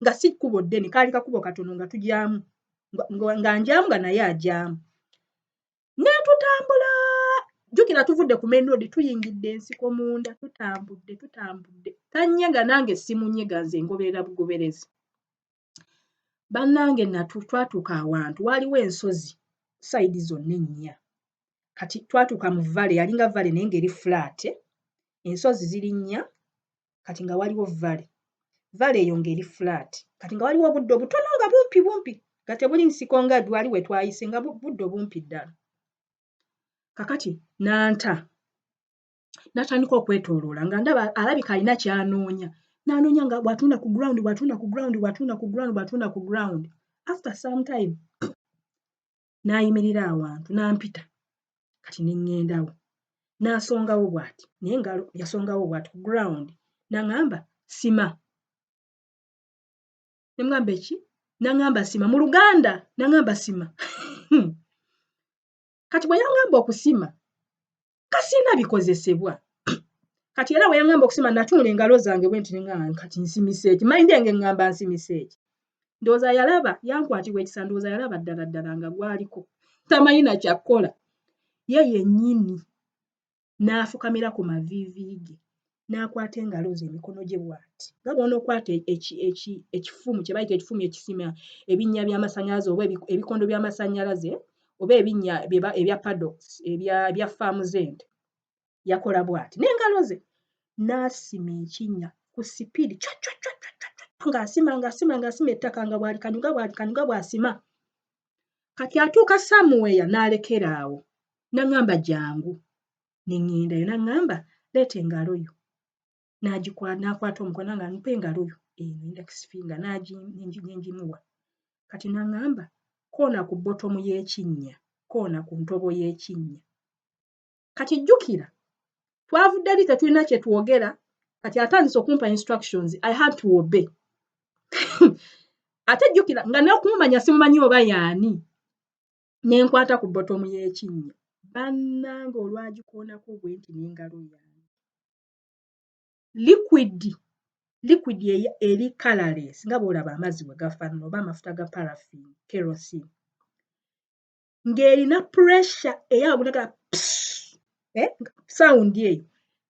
nga si kkubo ddene kaali kakubo katono nga tujyamu nga njamu nga naye ajyamu ne tutambula jjukira tuvudde ku main road tuyingidde ensiko munda tutambudde tannyega nange simunyega nze ngoberera bugoberezi bannange twatuuka awantu waaliwo ensozi sayidi zonna ennya kati twatuuka mu vale yalinga vale naye ng'eri flat ensozi ziri nnya kati nga waliwo vale eyo ng'eri flat kati nga waliwo obuddo obutono nga bumpi nga tebuli nsiko nga lwali we twayise nga buddo bumpi ddala kakati n'atandika okwetooloola nga ndaba alabika alina ky'anoonya n'anoonya nga bw'atunda ku ground after some time n'ayimirira awantu n'ampita kati ne ŋŋendawo n'asongawo bw'ati naye engalo yasongawo bw'ati ku ground n'aŋŋamba sima ne ŋŋamba eki n'aŋŋamba sima mu Luganda n'aŋŋamba sima kati bwe yaŋŋamba okusima kasina bikozesebwa kati era bwe yaŋŋamba okusima natunula engalo zange bwe nti neŋŋamba kati nsimise eki mayindi yange ŋŋamba nsimise eki ndowooza yalaba yankwatirwa ekisa ndowooza yalaba ddala nga gwaliko tamanyi na kyakkola ye yennyini n'afukamira ku maviivi ge n'akwata engalo ze emikono gye bw'ati nga bw'onookwata ekifumu kye bayita ekifumu ekisima ebinnya by'amasannyalaze oba ebikondo by'amasannyalaze oba ebinnya ebya paddocks ebya faamu z'ente yakola bw'ati n'engalo ze n'asima ekinnya ku sipiidi ng'asima ettaka nga bw'alikanyuga bw'asima kati atuuka somewhere n'alekera awo n'aŋŋamba jangu ne ŋŋendayo n'aŋŋamba leeta engalo yo n'akwata omukono nga mpa engalo yo index finger n'engimuwa kati n'aŋŋamba koona ku bottomu y'ekinnya koona ku ntobo y'ekinnya kati jjukira twavudde eri tetulina kye twogera kati atandise okumpa instructions I had to obey ate jjukira nga n'okumumanya simumanyi oba y'ani ne nkwata ku bottomu y'ekinnya bannange olwagikoonako bwe nti n'engalo yange liquid eri colorless nga bw'olaba amazzi bwe gafaanana oba amafuta ga paraffin kerosene ng'erina pressure eyawulaga sound eyo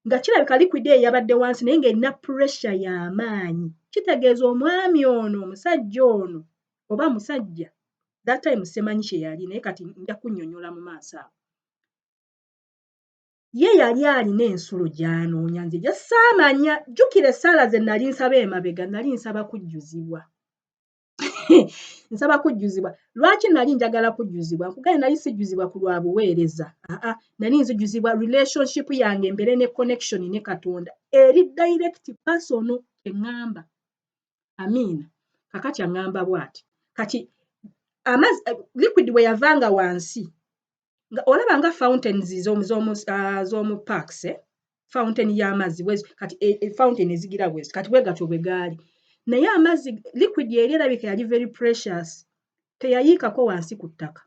nga kirabika liquid eyo yabadde wansi naye ng'erina pressure y'amaanyi kitegeeza omwami ono omusajja ono oba musajja that time semanyi kye yali naye kati nja kunnyonnyola mu maaso awo ye yali alina ensulo gy'anoonya nze gye saamanya jjukira essaala ze nali nsaba emabega nali nsaba kujjuzibwa nsaba kujjuzibwa lwaki nali njagala kujjuzibwa nkugane nali sijjuzibwa ku lwa buweereza nali nzijjuzibwa relationship yange mbere ne connection ne Katonda eri direct personal eŋŋamba amiina kakati aŋŋamba bw'ati kati amazzi liquid bwe yavanga wansi nga olaba nga fountains z'omu parks fountain y'amazzi kati fountain ezigira bwezi kati bwe gatyo bwe gaali naye amazzi liquid yali erabika yali very precious teyayiikako wansi ku ttaka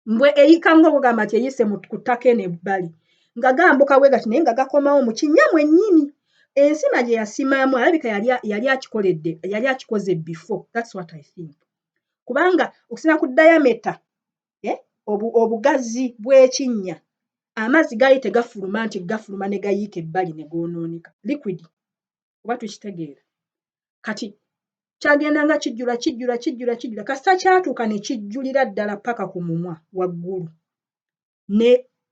mbwe eyika ng'obugamba nti eyise ku ttaka eno ebbali nga gambuka bwe gati naye nga gakomawo mu kinnya mwennyini ensima gye yasimaamu alabika yali akikoze before that's what I think kubanga okusinziira ku diameter obugazi bw'ekinnya amazzi gaali tegafuluma nti gafuluma ne gayiika ebbali ne goonooneka liquid oba tukitegeera kati kyagenda nga kijjula kasita kyatuuka ne kijjulira ddala paka ku mumwa waggulu ne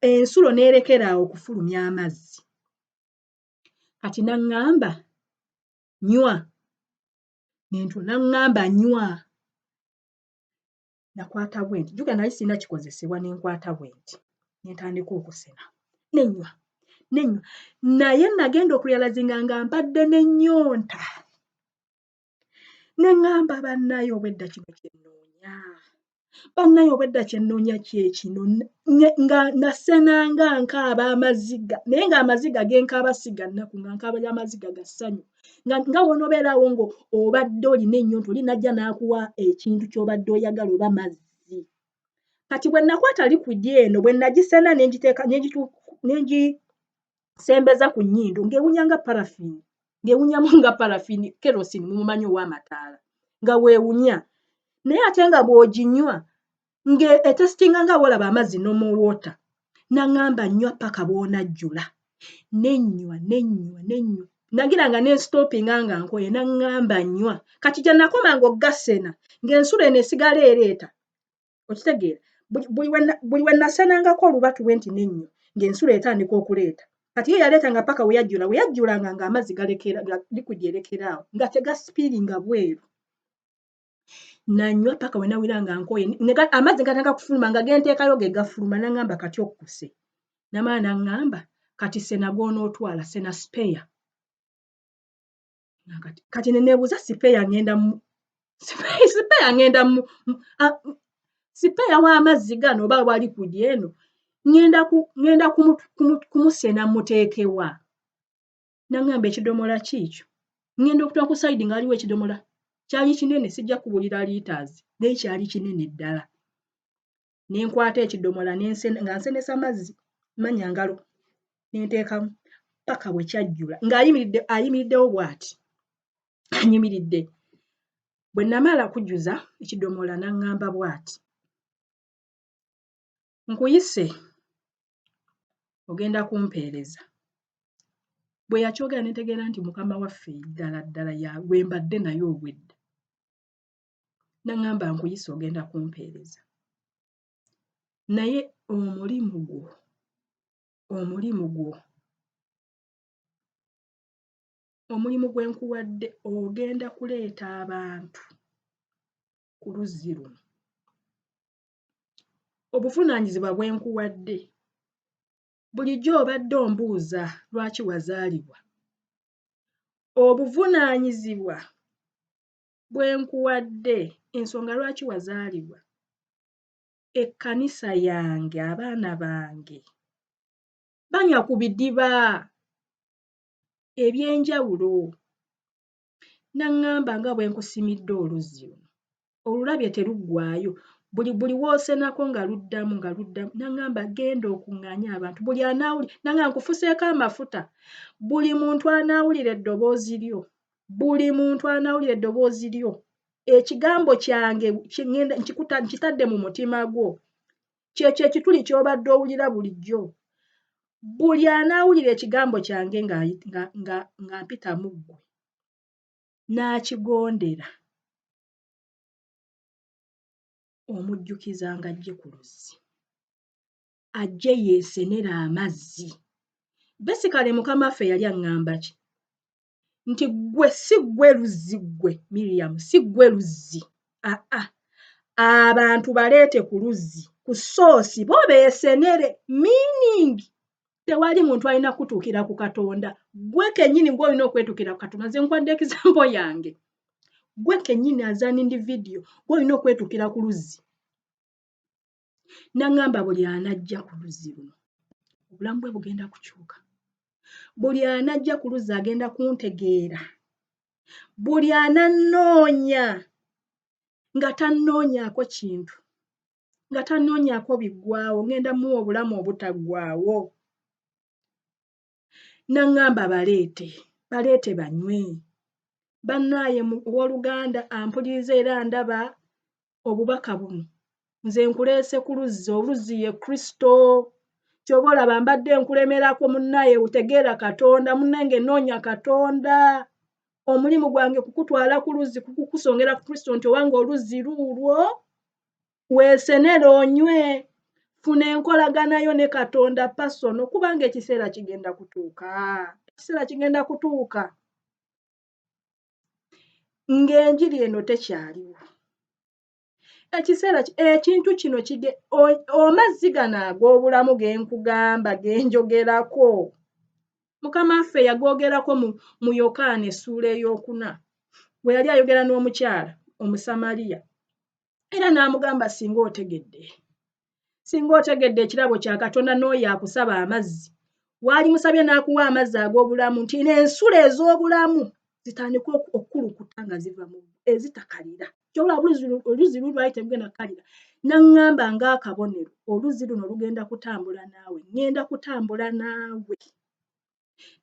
ensulo n'erekera awo okufulumya amazzi kati n'aŋŋamba nywa n'aŋŋamba nywa nakwata bwe nti jjuka nali sirina kikozesebwa ne nkwata bwe nti ne ntandika okusena nenywa naye nagenda okurealizinga nga mbadde n'ennyonta ne ŋŋamba bannaye obwedda kino kyennoonya bannaye obwedda kyennoonya kyekino nga nasenanga nkaaba amaziga naye ng'amaziga genkaaba siga nnaku nga nkaaba amaziga ga ssanyu nga wonoobeeraawo ngo obadde olina ennyonta oli najja n'akuwa ekintu ky'obadde oyagala oba mazzi kati bwe nakwata liquid eno bwe nagisena n'engiteeka n'engisembeza ku nnyindo ng'ewunya nga parafini ng'ewunyamu nga parafini kerosini mumumanyi ow'amataala nga weewunya naye ate nga bw'oginywa ng'etesitinga nga bw'olaba amazzi normal water naŋŋamba nnywa paka bw'onajjula nennywa nagiranga ne stopinga nga nkoye naŋŋamba nnywa kati gye nakoma ng'oggasena ng'ensulo eno esigala ereeta okitegeera buli we nasenangako olubatu bwe nti nennywa ng'ensulo etandika okuleeta kati ye yaleetanga paka we yajjulanga ng'amazzi liquidi erekeraawo nga tegasipiiringa bweru nanywa paka we nawira nga nkoye amazzi gatandika kufuluma nga genteekayo ge gafuluma naŋŋamba kati okkuse namala naŋŋamba kati sena gw'onootwala sena sipeya kati neneebuuza sipeya w'amazzi gano oba wa liquidi eno ŋŋenda kumusena muteekewa naŋŋamba ekidomola kiikyo ŋŋenda okutuula ku sayidi nga waliwo ekidomola kyali kinene sijja kubuulira liitaazi naye kyali kinene ddala ne nkwata ekidomola nga nsenesa mazzi manya ngalo ne nteekamu paka bwe kyajjula ng'ayimiriddewo bw'ati anyimiridde bwe namala kujjuza ekidomola naŋŋamba bw'ati nkuyise ogenda kumpeereza bwe yakyogera ne ntegeera nti mukama waffe ddala we mbadde naye obwedda naŋŋamba nkuyise ogenda kumpeereza naye omulimu gwe nkuwadde ogenda kuleeta abantu ku luzzi luno obuvunaanyizibwa bwe nkuwadde bulijjo obadde ombuuza lwaki wazaalibwa obuvunaanyizibwa bwe nkuwadde ensonga lwaki wazaalibwa ekkanisa yange abaana bange banywa ku bidiba eby'enjawulo naŋŋamba nga bwe nkusimidde oluzzi luno olulabye teruggwaayo buli woosenako nga luddamu naŋŋamba genda okuŋŋaanya abantu buli anaawulira naŋŋamba nkufuseeko amafuta buli muntu anaawulira eddoboozi lyo ekigambo kyange nkitadde mu mutima gwo kyekyo ekituli ky'obadde owulira bulijjo buli anaawulira ekigambo kyange nga mpita mu ggwe n'akigondera omujjukizanga ajje ku luzzi ajje yeesenera amazzi besikale mukama waffe yali aŋŋamba ki nti ggwe si ggwe luzzi ggwe Miriam si ggwe luzzi abantu baleete ku luzzi ku ssoosi bo beesenere meaning tewali muntu alina kutuukira ku Katonda gwe kennyini gw'olina okwetuukira ku Katonda nze nkwadde ekizampo yange gwe kennyini azanindi vidiyo gw'olina okwetuukira ku luzzi naŋŋamba buli anajja ku luzzi luno obulamu bwe bugenda kukyuka buli anajja ku luzzi agenda kuntegeera buli anannoonya nga tannoonyaako kintu nga tannoonyaako biggwaawo ngenda muwa obulamu obutaggwaawo naŋŋamba baleete banywe bannaaye owooluganda ampuliriza era ndaba obubaka buno nze nkuleese ku luzzi oluzzi ye Kristo ky'oba olaba mbadde nkulemerako munnaaye utegeera Katonda munnange noonya Katonda omulimu gwange kukutwala ku luzzi kukusongera ku Kristo nti owanga oluzzi luulwo weesenere onywe funa enkolaganayo ne Katonda pasono kubanga ekiseera kigenda kutuuka ng'enjiri eno tekyaliwo ekintu kino amazzi gano ag'obulamu ge nkugamba ge njogerako mukama waffe yagoogerako mu Yokaana essuula ey'okuna bwe yali ayogera n'omukyala Omusamaliya era n'amugamba singa otegedde ekirabo kya Katonda n'oyo akusaba amazzi waalimusabye n'akuwa amazzi ag'obulamu nti n'ensulo ez'obulamu zitandika okukulukuta nga ziva mu ezitakalira kyobola oluzi lulwali tegenda kkalira. Naŋŋamba ng'akabonero oluzi luno lugenda kutambula naawe, ŋŋenda kutambula naawe.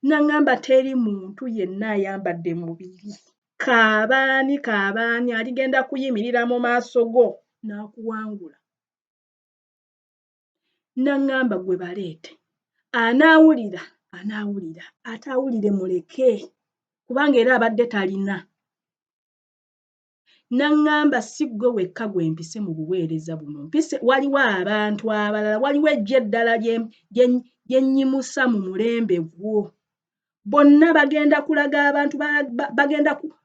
Naŋŋamba teri muntu yenna ayambadde mubiri. Kaabaani aligenda kuyimirira mu maaso go n'akuwangula. Naŋŋamba gwe baleete. Anaawulira, ataawulire muleke, kubanga era abadde talina. Naŋŋamba si ggwe wekka gwe mpise mu buweereza buno. Waliwo abantu abalala, waliwo eggye eddala lye nnyimusa mu mulembe gwo. Bonna bagenda kulaga abantu,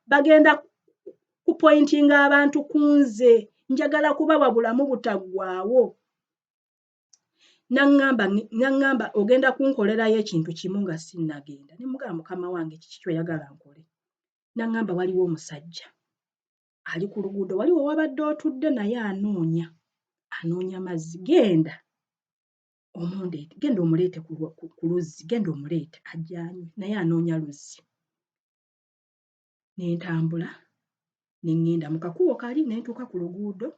bagenda kupointinga abantu ku nze. Njagala kubawa bulamu butaggwaawo. Naŋŋamba ogenda kunkolerayo ekintu kimu nga sinnagenda. Ne mugamba mukama wange kiki ky'oyagala nkole? Naŋŋamba waliwo omusajja ali ku luguudo, waliwo wabadde otudde naye anoonya mazzi. Genda omuleete ku luzzi, genda omuleete ajja anywe, naye anoonya luzzi. Ne ntambula ne ŋŋenda mu kakubo kali ne ntuuka ku luguudo,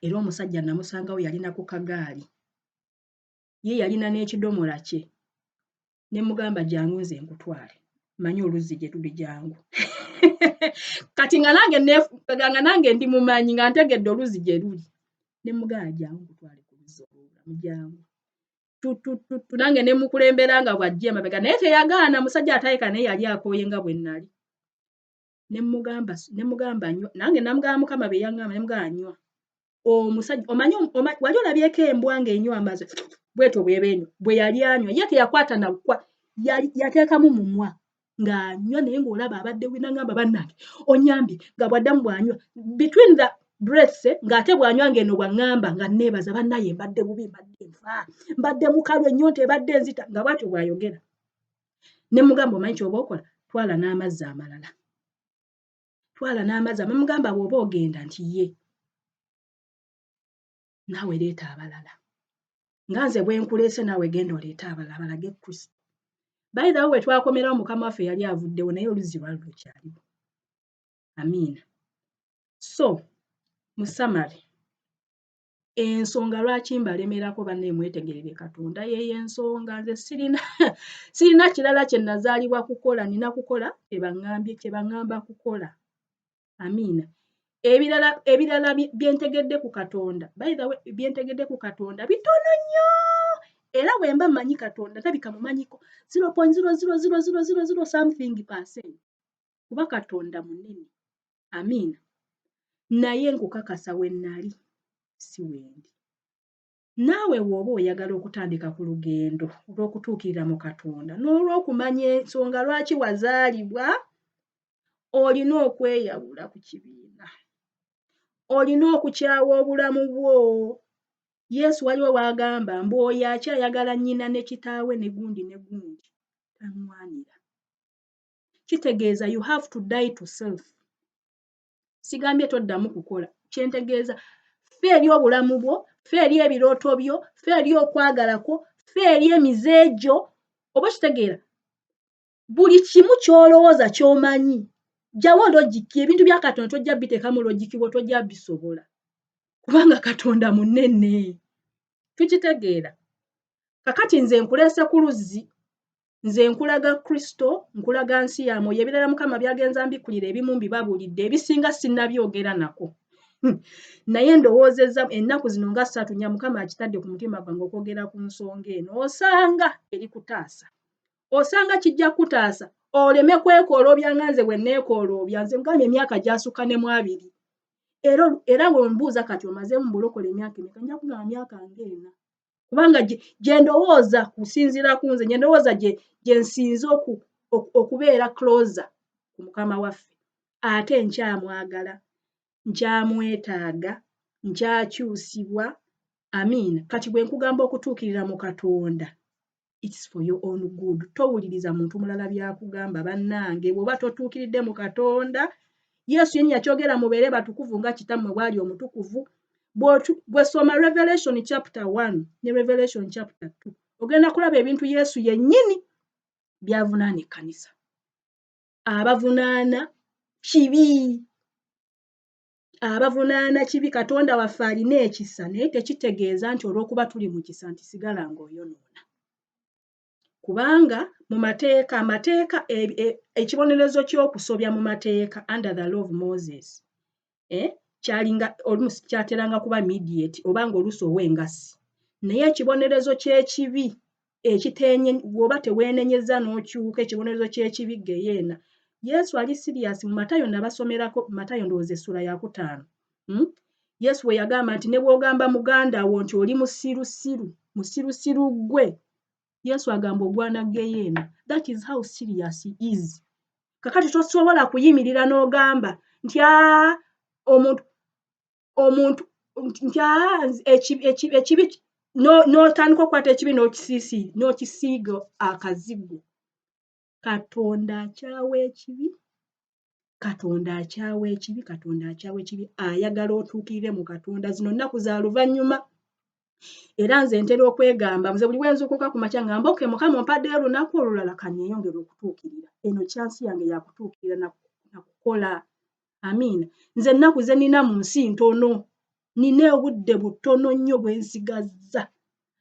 era omusajja namusangawo yalina ku kagaali. Ye yalina n'ekidomola kye. Ne mugamba jangu nze nkutwale, manyi oluzzi gye tuli jangu. Kati nga nange ndi mumanyi nga ntegedde oluzzi gye luli. Ne mugamba jangu nkutwale ku luzzi olw'obulamu jangu. Nange ne mukulembera nga bw'ajja emabega, naye teyagaana. Musajja atayika naye yali akooye nga bwe nnali. Ne mugamba nywa, nange namugamba Mukama bye yaŋŋamba, ne mugamba nywa. Omusajja omanyi wali olabyeko embwa ng'enywa amazzi bwetyo bw'ebenywa, bwe yali anywa ye teyakwata na bukwa, yateekamu mumwa ng'anywa, naye ng'olaba abadde wina. Ngamba bannange onyambye, nga bw'addamu bw'anywa between the breaths, ng'ate bw'anywa ng'eno bw'aŋŋamba nga neebaza bannaye mbadde bubi, mbadde nfa, mbadde mukalu, ennyonta ebadde enzita, nga bw'atyo bw'ayogera. Ne mugamba omanyi ky'oba okola, twala n'amazzi amalala. Mugamba bw'oba ogenda nti ye naawe leeta abalala. Nga nze bwe nkuleese naawe genda oleete abalala balage Kristo. By the way, bwe twakomerawo Mukama waffe yali avuddewo, naye oluzzi lwali lukyaliwo. Amiina. So, mu summary, ensonga lwaki mbalemerako banne mwetegerere Katonda yeyo ensonga. Nze sirina kirala kye nazaalibwa kukola, nina kukola kye baŋŋamba kukola. Amiina. Ebirala byentegedde ku Katonda, by the way, byentegedde ku Katonda bitono nnyo. Era bwe mba mmanyi Katonda tabika mumanyiko 0.00000 something %. Kuba Katonda munene. Amiina. Naye nkukakasa we nnali si wendi. Naawe bw'oba oyagala okutandika ku lugendo olw'okutuukirira mu Katonda n'olw'okumanya ensonga lwaki wazaalibwa, olina okweyawula ku kibiina. Olina okukyawa obulamu bwo. Yesu waliwo w'agamba mbu oyo akyayagala nnyina ne kitaawe ne gundi taŋŋwanira. Kitegeeza you have to die to self. Sigambye toddamu kukola. Kyentegeeza ffe eri obulamu bwo, ffe eri ebirooto byo, ffe eri okwagala kwo, ffe eri emize gyo. Oba kitegeera buli kimu ky'olowooza ky'omanyi, gyawo logiki. Ebintu bya Katonda tojja biteekamu logiki bwo, tojja bisobola. Kubanga Katonda munene. Tukitegeera. Kakati nze nkuleese ku luzzi, nze nkulaga Kristo, nkulaga nsi ya Mwoyo. Ebirala Mukama byagenza mbikulira, ebimu mbibabuulidde, ebisinga sinnabyogera nako. Naye ndowoozezza ennaku zino nga 3 nnya Mukama akitadde ku mutima gwange okwogera ku nsonga eno. Osanga eri kutaasa. Osanga kijja kutaasa. Oleme kwekoloobya nga nze bwe neekoloobya. Nze mugambye emyaka gyasukka ne mu 2. Era bwe mbuuza kati omazeemu bulokole emyaka emeka, nja kugamba myaka ng'ena. Kubanga gye ndowooza kusinziira ku nze, gye ndowooza gye nsinze okubeera closer ku Mukama waffe. Ate nkyamwagala, nkyamwetaaga, nkyakyusibwa. Amiina. Kati bwe nkugamba okutuukirira mu Katonda, it's for your own good. Towuliriza muntu mulala byakugamba bannange. Bw'oba totuukiridde mu Katonda, Yesu yennyini yakyogera mubeere batukuvu nga kitammwe bw'ali omutukuvu. Bwe soma Revelation chapter 1 ne Revelation chapter 2, ogenda kulaba ebintu Yesu yennyini byavunaana ekkanisa. Abavunaana kibi. abavunaana kibi Katonda waffe alina ekisa naye tekitegeeza nti olw'okuba tuli mu kisa nti sigala ng'oyonoona. Kubanga mu amateeka ekibonerezo ky'okusobya mu mateeka under the law of Moses kyalinga olumu kyateranga kuba immediate oba ng'oluusi ow'engassi. Naye ekibonerezo ky'ekibi bw'oba teweenenyeza n'okyuka ekibonerezo ky'ekibi geyeena. Yesu ali siriasi mu Matayo nabasomerako Matayo ndowooza essula ya 5. Yesu bwe yagamba nti ne bw'ogamba muganda wo nti oli musirusiru gwe, Yesu agamba ogwana geyeena. That is how serious he is. Kakati tosobola kuyimirira n'ogamba nti omuntu nti ekibi n'otandika okukwata ekibi n'okisiiga akazigo. Katonda akyawa ekibi, Katonda akyawa ekibi, Katonda akyawa ekibi. Ayagala otuukirire mu Katonda. Zino nnaku za luvannyuma. Era nze ntera okwegamba nze buli wenzukuka ku makya ngamba oke Mukama ompaddeyo olunaku olulala kanneeyongere okutuukirira. Eno kyansi yange yakutuukirira na kukola. Amiina. Nze ennaku ze nina mu nsi ntono. Nina obudde butono nnyo bwe nsigazza.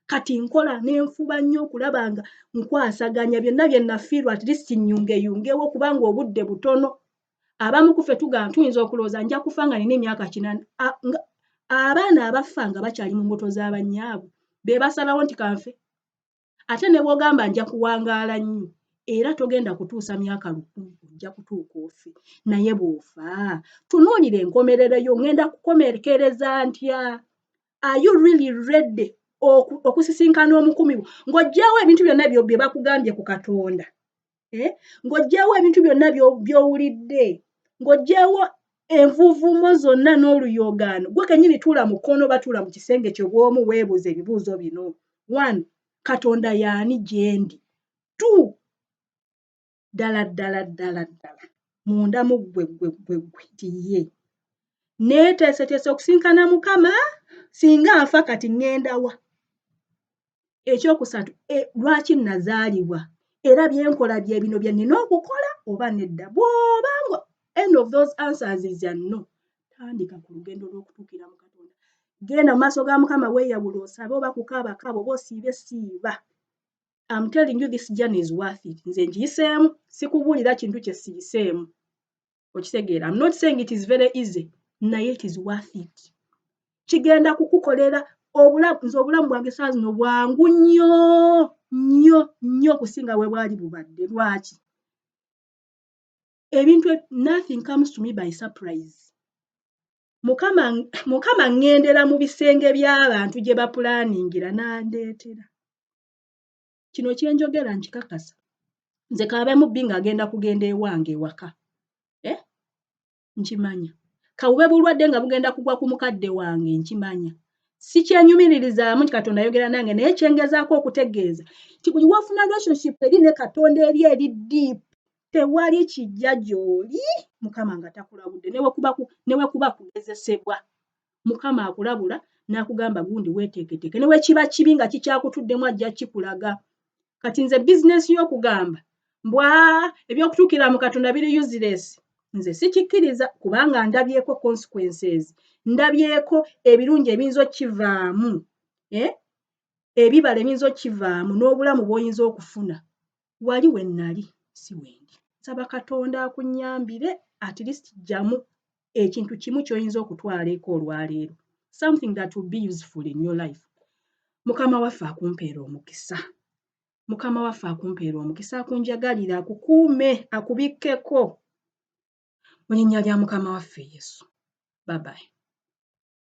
Kati nkola n'enfuba nnyo okulaba nga nkwasaganya byonna bye nafiirwa at least nnyungeyungewo kubanga obudde butono. Abamu ku ffe tuyinza okulowooza nja kufa nga nina emyaka 80. Abaana abafa nga bakyali mu mbuto z'abannyaabwe be basalawo nti kanfe. Ate ne bw'ogamba nja kuwangaala nnyo era togenda kutuusa myaka 100 ojja kutuuka ofe. Naye bw'ofa tunuulira enkomerero yo ngenda kukomekereza ntya? Are you really ready okusisinkana omukumi ng'oggyawo ebintu byonna bye bakugambye ku Katonda? Ng'oggyawo ebintu byonna by'owulidde, ng'oggyawo envuuvuumo zonna n'oluyoogaano. Gwe kennyini tuula mu kkono batuula mu kisenge kyo bw'omu weebuuza ebibuuzo bino. 1. Katonda y'ani gye ndi? 2. Ddala munda mu ggwe tiye. Neeteeseteese okusinkana Mukama singa nfa kati ŋŋenda wa? Ekyokusatu, lwaki nazaalibwa? Era byenkola bye bino bye nnina okukola oba nedda? Bw'obanga end of those answers is no. Tandika ku lugendo lw'okutuukira mu Katonda. Genda mu maaso ga Mukama weeyawula osabe oba kukaabakaaba oba osiibe. I'm telling you this journey is worth it. Nze ngiyiseemu, sikubuulira kintu kye siyiseemu. Okitegeera. I'm not saying it is very easy. Naye it is worth it. Kigenda kukukolera obulamu bwange saa zino bwangu nnyo okusinga bwe bwali bubadde. Lwaki? Nothing comes to me by surprise. Mukama ŋŋendera mu bisenge by'abantu gye bapulaaningira n'andeetera. Kino kye njogera nkikakasa. Nze kaabe mubbi ng'agenda kugenda ewange ewaka. Nkimanya. Kawube bulwadde nga bugenda kugwa ku mukadde wange nkimanya. Si kyenyumiririzaamu nti Katonda ayogera nange naye kyengezaako okutegeeza nti buli wafuna relationship eri ne Katonda eri deep tewali kijja gy'oli Mukama nga takulabudde ne wekuba kugezesebwa. Mukama akulabula n'akugamba gundi weeteeketeeke ne wekiba kibi nga kikyakutuddemu ajja kikulaga. Kati nze bizinesi y'okugamba ebyokutuukira mu Katonda biri useless. Nze sikikkiriza kubanga ndabyeko consequences. Ndabyeko ebirungi ebiyinza okkivaamu. Ebibala ebiyinza okkivaamu n'obulamu bw'oyinza okufuna. Wali we nnali si wendi. Nsaba Katonda akunnyambire at least jjamu ekintu kimu ky'oyinza okutwaleko olwaleero. Something that will be useful in your life. Mukama waffe akumpeera omukisa. Mukama waffe akumpeera omukisa akunjagalira akukuume akubikkeko. Mu linnya lya Mukama waffe Yesu. Bye bye.